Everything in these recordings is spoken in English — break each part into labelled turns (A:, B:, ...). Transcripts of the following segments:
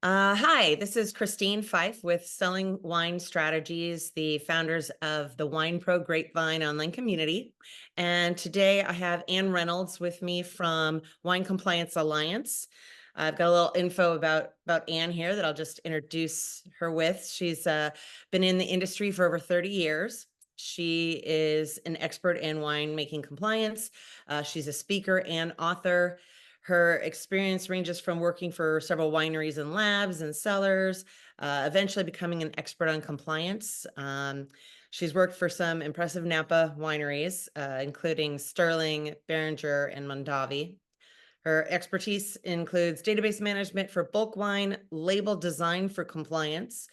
A: Hi, this is Christine Fife with Selling Wine Strategies, the founders of the Wine Pro Grapevine online community. And today I have Ann Reynolds with me from Wine Compliance Alliance. I've got a little info about Ann here that I'll just introduce her with. She's been in the industry for over 30 years. She is an expert in winemaking compliance. She's a speaker and author. Her experience ranges from working for several wineries and labs and cellars, eventually becoming an expert on compliance. She's worked for some impressive Napa wineries, including Sterling, Beringer, and Mondavi. Her expertise includes database management for bulk wine, label design for compliance,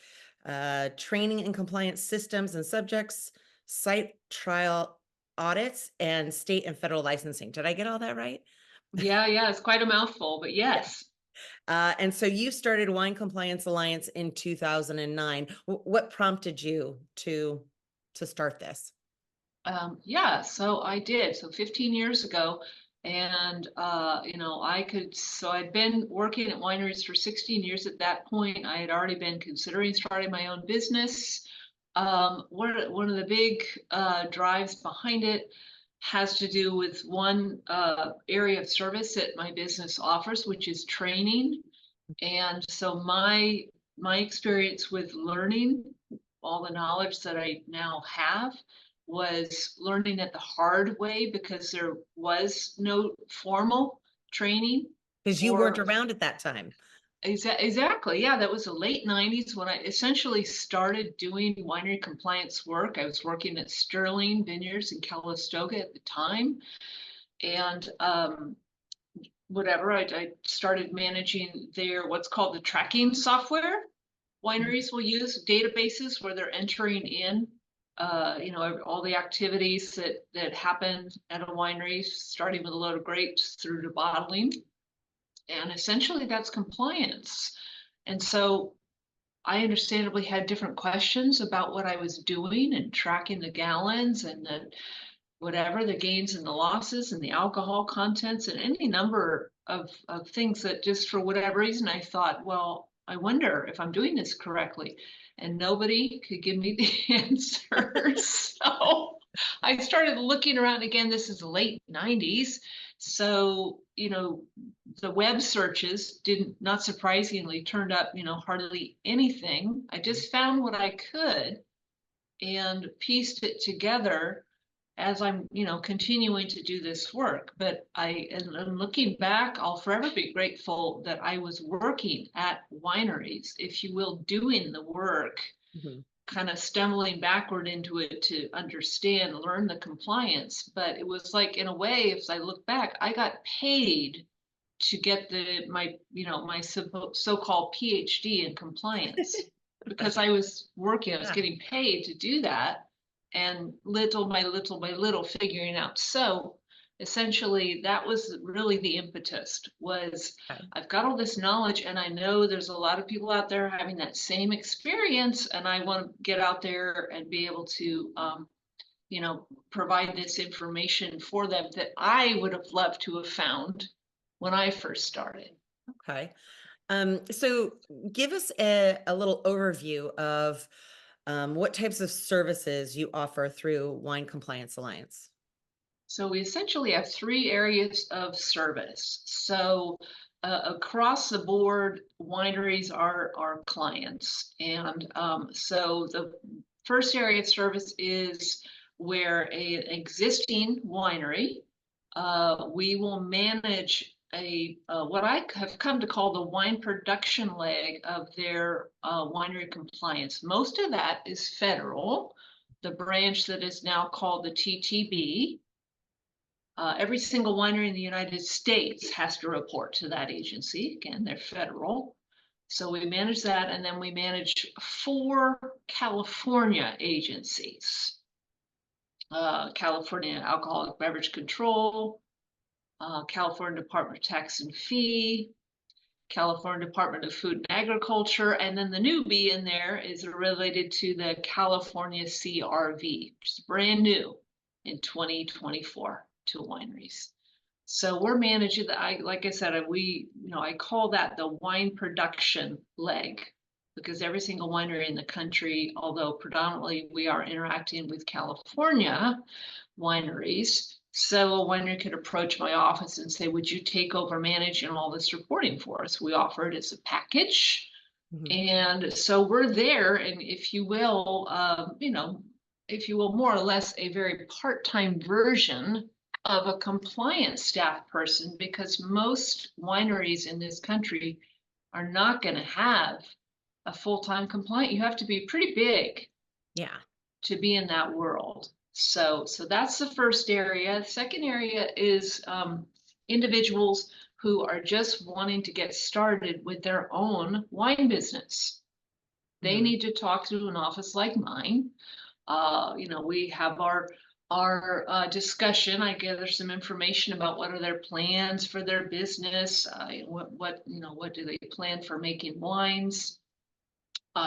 A: training in compliance systems and subjects, site trial audits, and state and federal licensing. Did I get all that right?
B: Yeah, it's quite a mouthful, but yes.
A: And so you started Wine Compliance Alliance in 2009. What prompted you to start this?
B: Yeah, so I did. So 15 years ago, and I'd been working at wineries for 16 years at that point. I had already been considering starting my own business. One of the big drives behind it has to do with one area of service that my business offers, which is training. And so my experience with learning all the knowledge that I now have was learning it the hard way because there was no formal training
A: Because you weren't
B: for
A: around at that time.
B: exactly. Yeah, that was the late 90s when I essentially started doing winery compliance work. I was working at Sterling Vineyards in Calistoga at the time. And I started managing their what's called the tracking software. Wineries will use databases where they're entering in, all the activities that happen at a winery, starting with a load of grapes through to bottling, and essentially that's compliance. And so I understandably had different questions about what I was doing and tracking the gallons and the gains and the losses and the alcohol contents and any number of things that just for whatever reason I thought, well, I wonder if I'm doing this correctly. And nobody could give me the answers. So I started looking around again. This is the late 90s. So, the web searches didn't, not surprisingly, turned up, hardly anything. I just found what I could and pieced it together as I'm, continuing to do this work. But and looking back, I'll forever be grateful that I was working at wineries, if you will, doing the work,
A: Mhm.
B: kind of stumbling backward into it to understand, learn the compliance. But it was like, in a way, if I look back, I got paid to get my so-called PhD in compliance because I was working, I was
A: Yeah.
B: getting paid to do that, and little by little by little figuring out. So essentially that was really the impetus was
A: Okay.
B: I've got all this knowledge and I know there's a lot of people out there having that same experience, and I want to get out there and be able to provide this information for them that I would have loved to have found when I first started.
A: Okay. So give us a little overview of what types of services you offer through Wine Compliance Alliance.
B: So we essentially have three areas of service. So across the board, wineries are our clients. And so the first area of service is where an existing winery, we will manage what I have come to call the wine production leg of their winery compliance. Most of that is federal, the branch that is now called the TTB. Every single winery in the United States has to report to that agency. Again, they're federal. So we manage that, and then we manage four California agencies. California Alcoholic Beverage Control, California Department of Tax and Fee, California Department of Food and Agriculture, and then the new B in there is related to the California CRV, which is brand new in 2024 to wineries. So we're managing the, like I said, I call that the wine production leg, because every single winery in the country, although predominantly we are interacting with California wineries, so a winery could approach my office and say, would you take over managing all this reporting for us? We offer it as a package.
A: Mhm.
B: And so we're there, and if you will, more or less a very part-time version of a compliance staff person, because most wineries in this country are not going to have a full-time compliant. You have to be pretty big
A: Yeah.
B: to be in that world. So that's the first area. The second area is individuals who are just wanting to get started with their own wine business. They
A: Mhm.
B: need to talk to an office like mine. We have our discussion. I gather some information about what are their plans for their business. What do they plan for making wines?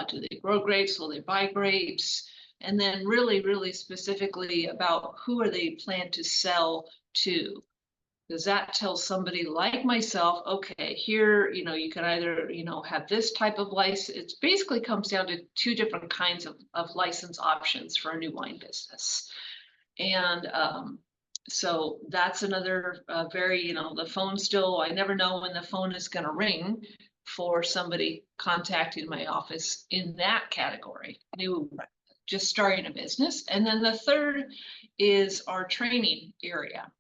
B: Do they grow grapes? Will they buy grapes? And then really, really specifically about who are they plan to sell to? Because that tells somebody like myself, okay, here, you can either, have this type of license. It basically comes down to two different kinds of license options for a new wine business. And so that's another very, the phone still, I never know when the phone is going to ring for somebody contacting my office in that category, new,
A: Right.
B: just starting a business. And then the third is our training area.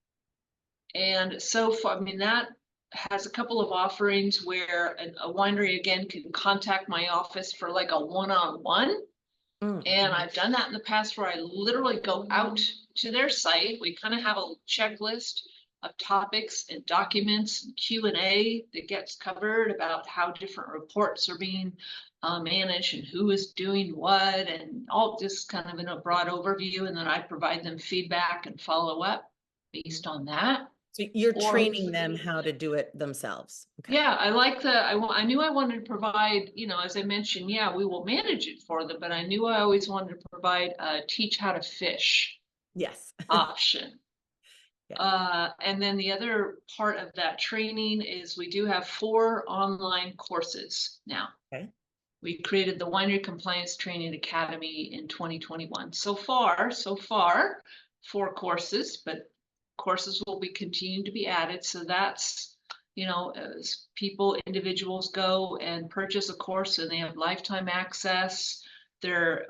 B: And so far, I mean, that has a couple of offerings where a winery again can contact my office for like a one-on-one. And
A: Mhm.
B: I've done that in the past where I literally go out to their site. We kind of have a checklist of topics and documents and Q&A that gets covered about how different reports are being managed and who is doing what, and all just kind of in a broad overview. And then I provide them feedback and follow up based on that.
A: So you're
B: Or
A: training them how to do it themselves. Okay.
B: yeah, I knew I wanted to provide, as I mentioned, yeah, we will manage it for them, but I knew I always wanted to provide a teach how to fish
A: Yes.
B: option.
A: Yeah.
B: And then the other part of that training is we do have 4 online courses now.
A: Okay.
B: We created the Winery Compliance Training Academy in 2021. So far, 4 courses, but courses will be continuing to be added. So that's, as individuals go and purchase a course and they have lifetime access, they're